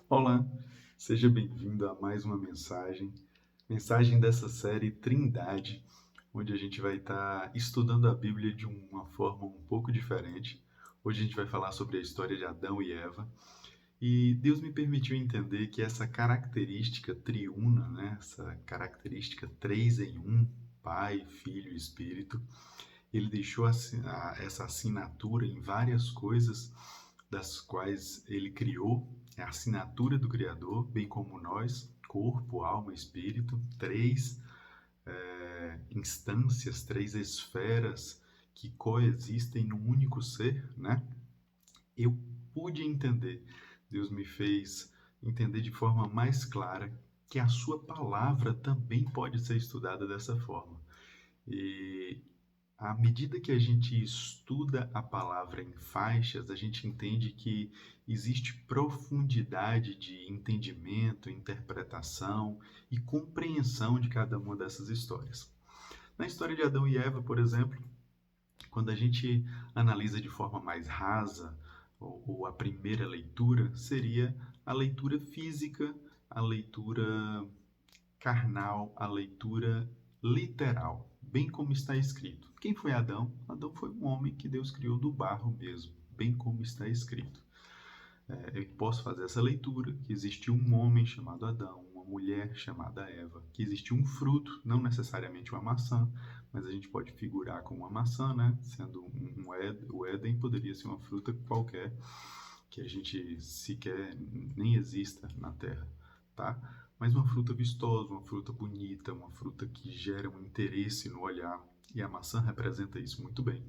Olá, seja bem-vindo a mais uma mensagem dessa série Trindade, onde a gente vai estar estudando a Bíblia de uma forma um pouco diferente. Hoje a gente vai falar sobre a história de Adão e Eva, e Deus me permitiu entender que essa característica triuna, né, essa característica três em um, Pai, Filho e Espírito, ele deixou essa assinatura em várias coisas das quais ele criou, é a assinatura do Criador, bem como nós, corpo, alma e espírito, três instâncias, três esferas que coexistem num único ser, né? Eu pude entender, Deus me fez entender de forma mais clara que a sua palavra também pode ser estudada dessa forma. E à medida que a gente estuda a palavra em faixas, a gente entende que existe profundidade de entendimento, interpretação e compreensão de cada uma dessas histórias. Na história de Adão e Eva, por exemplo, quando a gente analisa de forma mais rasa, ou a primeira leitura, seria a leitura física, a leitura carnal, a leitura literal, bem como está escrito. Quem foi Adão? Adão foi um homem que Deus criou do barro mesmo, bem como está escrito. Eu posso fazer essa leitura, que existiu um homem chamado Adão, uma mulher chamada Eva, que existiu um fruto, não necessariamente uma maçã, mas a gente pode figurar com uma maçã, né? Sendo o Éden poderia ser uma fruta qualquer, que a gente sequer nem exista na Terra, tá? Mas uma fruta vistosa, uma fruta bonita, uma fruta que gera um interesse no olhar, e a maçã representa isso muito bem.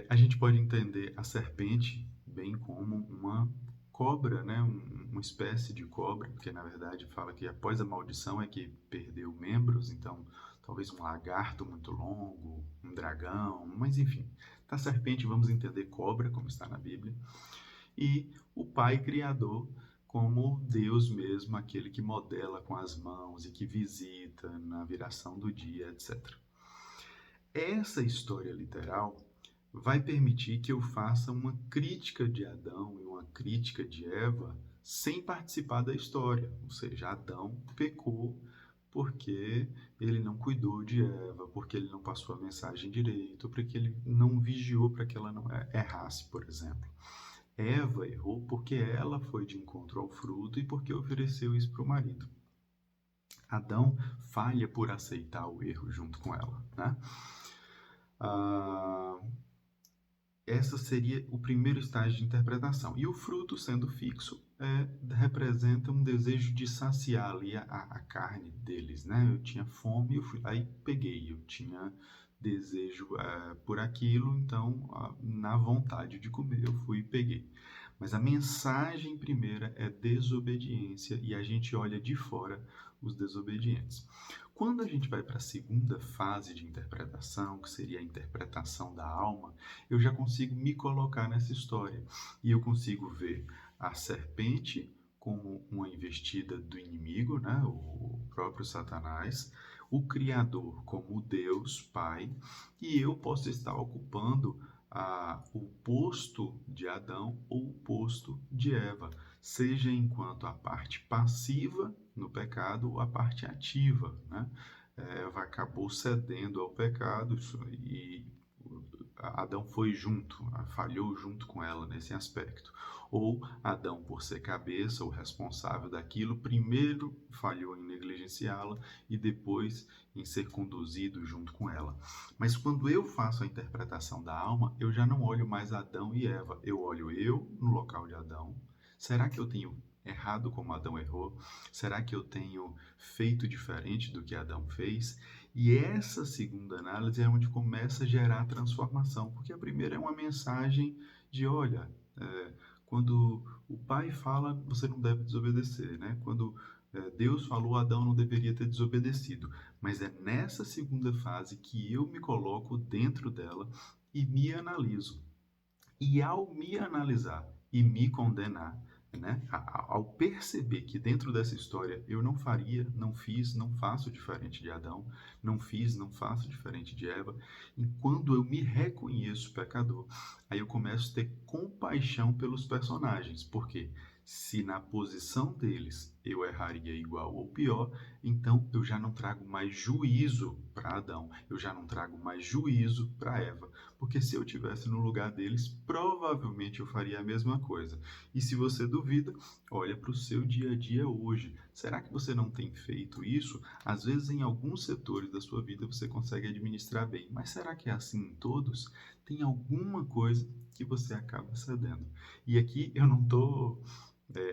A gente pode entender a serpente bem como uma cobra, né? Uma espécie de cobra, porque na verdade fala que após a maldição é que perdeu membros, então talvez um lagarto muito longo, um dragão, mas enfim. Da serpente vamos entender cobra, como está na Bíblia, e o Pai Criador como Deus mesmo, aquele que modela com as mãos e que visita na viração do dia, etc. Essa história literal vai permitir que eu faça uma crítica de Adão e uma crítica de Eva sem participar da história. Ou seja, Adão pecou porque ele não cuidou de Eva, porque ele não passou a mensagem direito, porque ele não vigiou para que ela não errasse, por exemplo. Eva errou porque ela foi de encontro ao fruto e porque ofereceu isso para o marido. Adão falha por aceitar o erro junto com ela, né? Ah, essa seria o primeiro estágio de interpretação. E o fruto, sendo fixo, representa um desejo de saciar ali a carne deles, né? Eu tinha fome, aí peguei, eu tinha desejo por aquilo, então, na vontade de comer, eu fui e peguei. Mas a mensagem primeira é desobediência e a gente olha de fora os desobedientes. Quando a gente vai para a segunda fase de interpretação, que seria a interpretação da alma, eu já consigo me colocar nessa história e eu consigo ver a serpente como uma investida do inimigo, né? O próprio Satanás, o Criador como Deus, Pai, e eu posso estar ocupando o posto de Adão ou o posto de Eva, seja enquanto a parte passiva no pecado ou a parte ativa, né? Eva acabou cedendo ao pecado e Adão foi junto, falhou junto com ela nesse aspecto. Ou Adão, por ser cabeça, o responsável daquilo, primeiro falhou em negligenciá-la e depois em ser conduzido junto com ela. Mas quando eu faço a interpretação da alma, eu já não olho mais Adão e Eva, eu olho eu no local de Adão. Será que eu tenho errado como Adão errou? Será que eu tenho feito diferente do que Adão fez? E essa segunda análise é onde começa a gerar a transformação, porque a primeira é uma mensagem de, olha, quando o pai fala, você não deve desobedecer, né? Quando Deus falou, Adão não deveria ter desobedecido. Mas é nessa segunda fase que eu me coloco dentro dela e me analiso. E ao me analisar e me condenar, né, ao perceber que dentro dessa história eu não faria, não fiz, não faço diferente de Adão, não fiz, não faço diferente de Eva, e quando eu me reconheço pecador, Aí eu começo a ter compaixão pelos personagens, porque se na posição deles eu erraria igual ou pior, então eu já não trago mais juízo para Adão, eu já não trago mais juízo para Eva, porque se eu tivesse no lugar deles, provavelmente eu faria a mesma coisa. E se você duvida, olha para o seu dia a dia hoje. Será que você não tem feito isso? Às vezes em alguns setores da sua vida você consegue administrar bem, mas será que é assim em todos? Tem alguma coisa que você acaba cedendo. E aqui eu não estou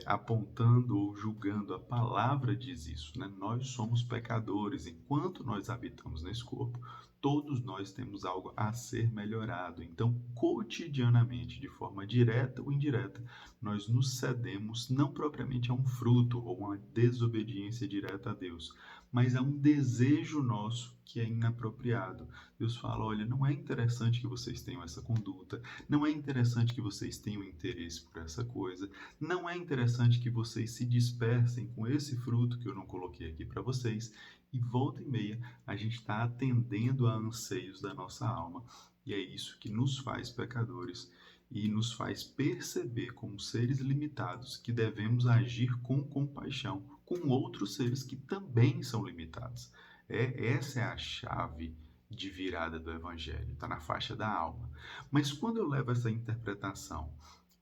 apontando ou julgando, a palavra diz isso, né? Nós somos pecadores, enquanto nós habitamos nesse corpo, todos nós temos algo a ser melhorado. Então, cotidianamente, de forma direta ou indireta, nós nos cedemos não propriamente a um fruto ou uma desobediência direta a Deus, mas a um desejo nosso que é inapropriado. Deus fala: olha, não é interessante que vocês tenham essa conduta, não é interessante que vocês tenham interesse por essa coisa, não é interessante que vocês se dispersem com esse fruto que eu não coloquei aqui para vocês. E volta e meia a gente está atendendo a anseios da nossa alma, e é isso que nos faz pecadores e nos faz perceber como seres limitados que devemos agir com compaixão com outros seres que também são limitados. Essa é a chave de virada do Evangelho, está na faixa da alma. Mas quando eu levo essa interpretação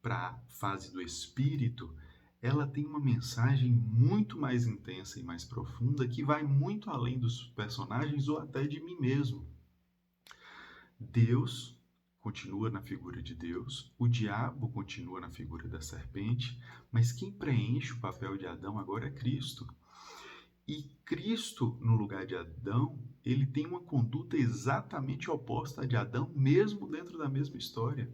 para a fase do espírito, ela tem uma mensagem muito mais intensa e mais profunda que vai muito além dos personagens ou até de mim mesmo. Deus continua na figura de Deus, o diabo continua na figura da serpente, mas quem preenche o papel de Adão agora é Cristo. E Cristo, no lugar de Adão, ele tem uma conduta exatamente oposta à de Adão, mesmo dentro da mesma história.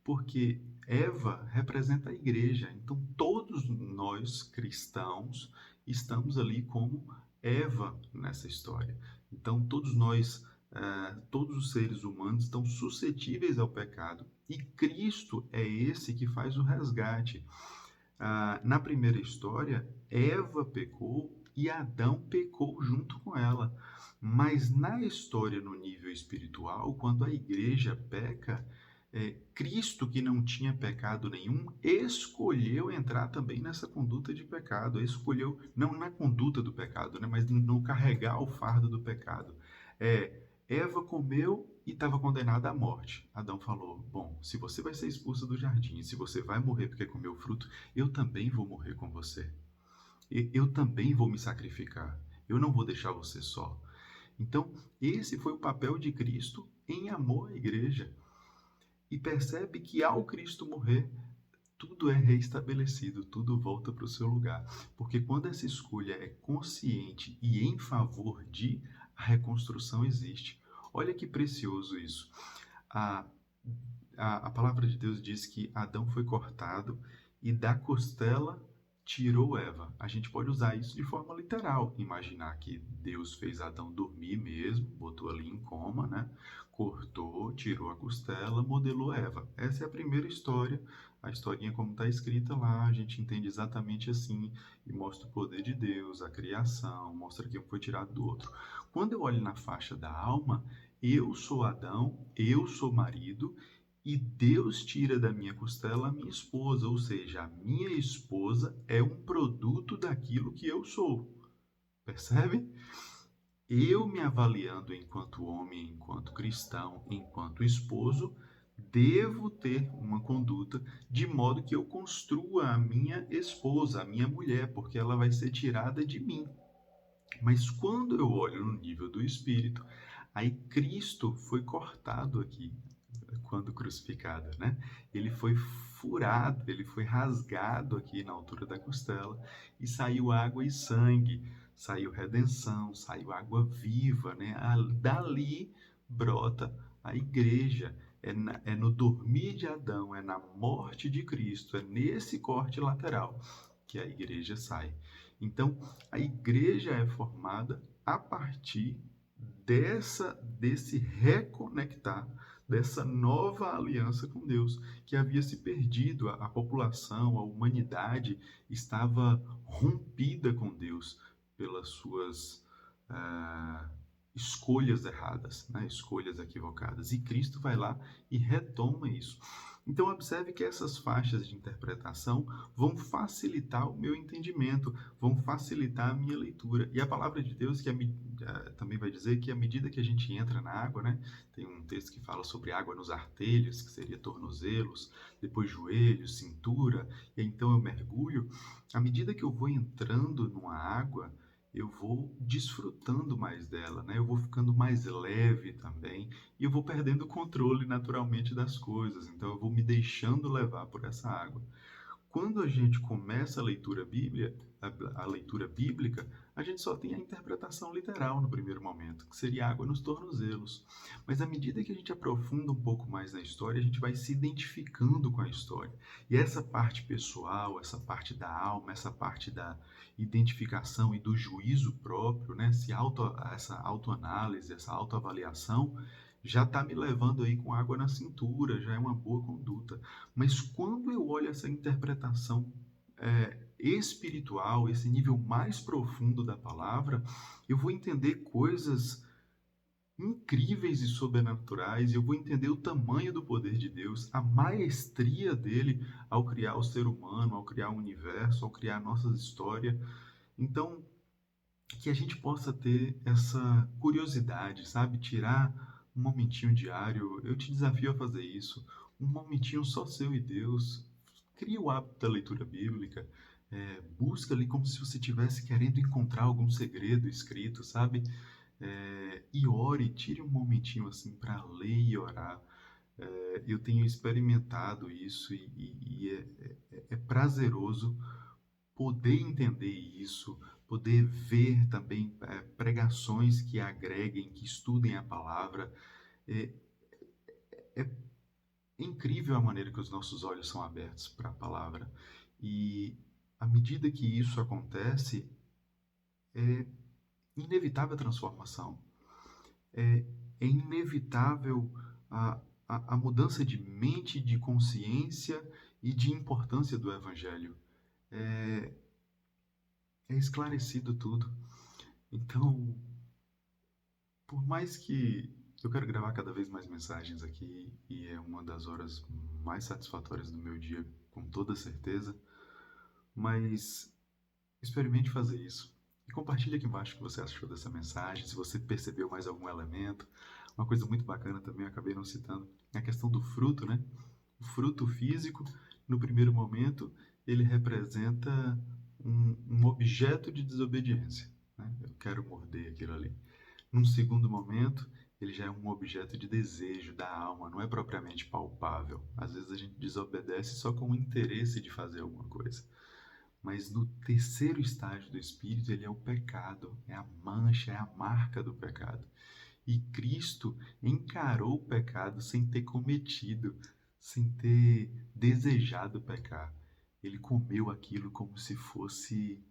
Porque Eva representa a igreja. Então, todos nós cristãos estamos ali como Eva nessa história. Então, todos nós, todos os seres humanos estão suscetíveis ao pecado. E Cristo é esse que faz o resgate. Na primeira história, Eva pecou e Adão pecou junto com ela. Mas na história, no nível espiritual, quando a igreja peca, Cristo, que não tinha pecado nenhum, escolheu entrar também nessa conduta de pecado. Escolheu, não na conduta do pecado, né, mas não carregar o fardo do pecado. Eva comeu e estava condenada à morte. Adão falou: bom, se você vai ser expulsa do jardim, se você vai morrer porque comeu o fruto, eu também vou morrer com você. Eu também vou me sacrificar. Eu não vou deixar você só. Então, esse foi o papel de Cristo em amor à igreja. E percebe que ao Cristo morrer, tudo é reestabelecido, tudo volta para o seu lugar. Porque quando essa escolha é consciente e em favor de, a reconstrução existe. Olha que precioso isso. A, a palavra de Deus diz que Adão foi cortado e da costela tirou Eva. A gente pode usar isso de forma literal, imaginar que Deus fez Adão dormir mesmo, botou ali em coma, né? Cortou, tirou a costela, modelou Eva. Essa é a primeira história, a historinha como está escrita lá, a gente entende exatamente assim e mostra o poder de Deus, a criação, mostra que um foi tirado do outro. Quando eu olho na faixa da alma, eu sou Adão, eu sou marido, e Deus tira da minha costela a minha esposa, ou seja, a minha esposa é um produto daquilo que eu sou. Percebe? Eu me avaliando enquanto homem, enquanto cristão, enquanto esposo, devo ter uma conduta de modo que eu construa a minha esposa, a minha mulher, porque ela vai ser tirada de mim. Mas quando eu olho no nível do espírito, aí Cristo foi cortado aqui quando crucificado, né? Ele foi furado, ele foi rasgado aqui na altura da costela e saiu água e sangue, saiu redenção, saiu água viva, né? Dali brota a igreja. É no dormir de Adão, é na morte de Cristo, é nesse corte lateral que a igreja sai. Então, a igreja é formada a partir desse reconectar, dessa nova aliança com Deus, que havia se perdido. A população, a humanidade estava rompida com Deus pelas suas escolhas erradas, né? Escolhas equivocadas. E Cristo vai lá e retoma isso. Então, observe que essas faixas de interpretação vão facilitar o meu entendimento, vão facilitar a minha leitura. E a palavra de Deus também vai dizer que à medida que a gente entra na água, né? Tem um texto que fala sobre água nos artelhos, que seria tornozelos, depois joelhos, cintura, e então eu mergulho. À medida que eu vou entrando numa água, eu vou desfrutando mais dela, né? Eu vou ficando mais leve também e eu vou perdendo o controle naturalmente das coisas. Então eu vou me deixando levar por essa água. Quando a gente começa a leitura bíblica, a gente só tem a interpretação literal no primeiro momento, que seria água nos tornozelos. Mas à medida que a gente aprofunda um pouco mais na história, a gente vai se identificando com a história. E essa parte pessoal, essa parte da alma, essa parte da identificação e do juízo próprio, né? Essa autoanálise, essa autoavaliação, já está me levando aí com água na cintura, já é uma boa conduta. Mas quando eu olho essa interpretação espiritual, esse nível mais profundo da palavra, eu vou entender coisas incríveis e sobrenaturais, eu vou entender o tamanho do poder de Deus, a maestria dele ao criar o ser humano, ao criar o universo, ao criar nossas histórias. Então, que a gente possa ter essa curiosidade, sabe? Tirar um momentinho diário. Eu te desafio a fazer isso. Um momentinho só seu e Deus. Cria o hábito da leitura bíblica. Busca ali como se você estivesse querendo encontrar algum segredo escrito, sabe? E ore, tire um momentinho assim para ler e orar. Eu tenho experimentado isso e é prazeroso poder entender isso, poder ver também pregações que agreguem, que estudem a palavra. É, é incrível a maneira que os nossos olhos são abertos para a palavra. E à medida que isso acontece, é inevitável a transformação. É inevitável a mudança de mente, de consciência e de importância do Evangelho. É, é esclarecido tudo. Então, por mais que eu quero gravar cada vez mais mensagens aqui, e é uma das horas mais satisfatórias do meu dia, com toda certeza, mas experimente fazer isso. E compartilhe aqui embaixo o que você achou dessa mensagem, se você percebeu mais algum elemento. Uma coisa muito bacana também, eu acabei não citando, é a questão do fruto, né? O fruto físico, no primeiro momento, ele representa um objeto de desobediência, né? Eu quero morder aquilo ali. Num segundo momento, ele já é um objeto de desejo da alma, não é propriamente palpável. Às vezes a gente desobedece só com o interesse de fazer alguma coisa. Mas no terceiro estágio do espírito, ele é o pecado, é a mancha, é a marca do pecado. E Cristo encarou o pecado sem ter cometido, sem ter desejado pecar. Ele comeu aquilo como se fosse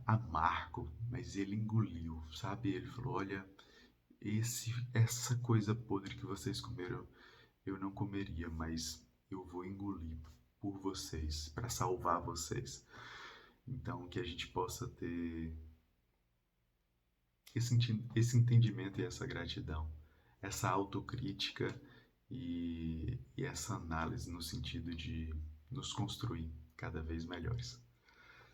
amargo, mas ele engoliu, sabe? Ele falou: olha, essa coisa podre que vocês comeram, eu não comeria, mas eu vou engolir por vocês, para salvar vocês. Então, que a gente possa ter esse entendimento e essa gratidão, essa autocrítica e essa análise no sentido de nos construir cada vez melhores.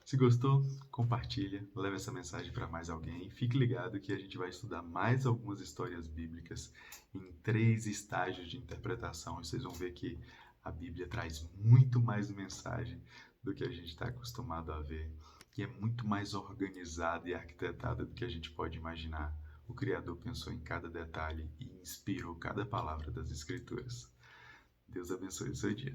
Se gostou, compartilha, leve essa mensagem para mais alguém. Fique ligado que a gente vai estudar mais algumas histórias bíblicas em 3 estágios de interpretação. E vocês vão ver que a Bíblia traz muito mais mensagem do que a gente está acostumado a ver. E é muito mais organizada e arquitetada do que a gente pode imaginar. O Criador pensou em cada detalhe e inspirou cada palavra das Escrituras. Deus abençoe o seu dia.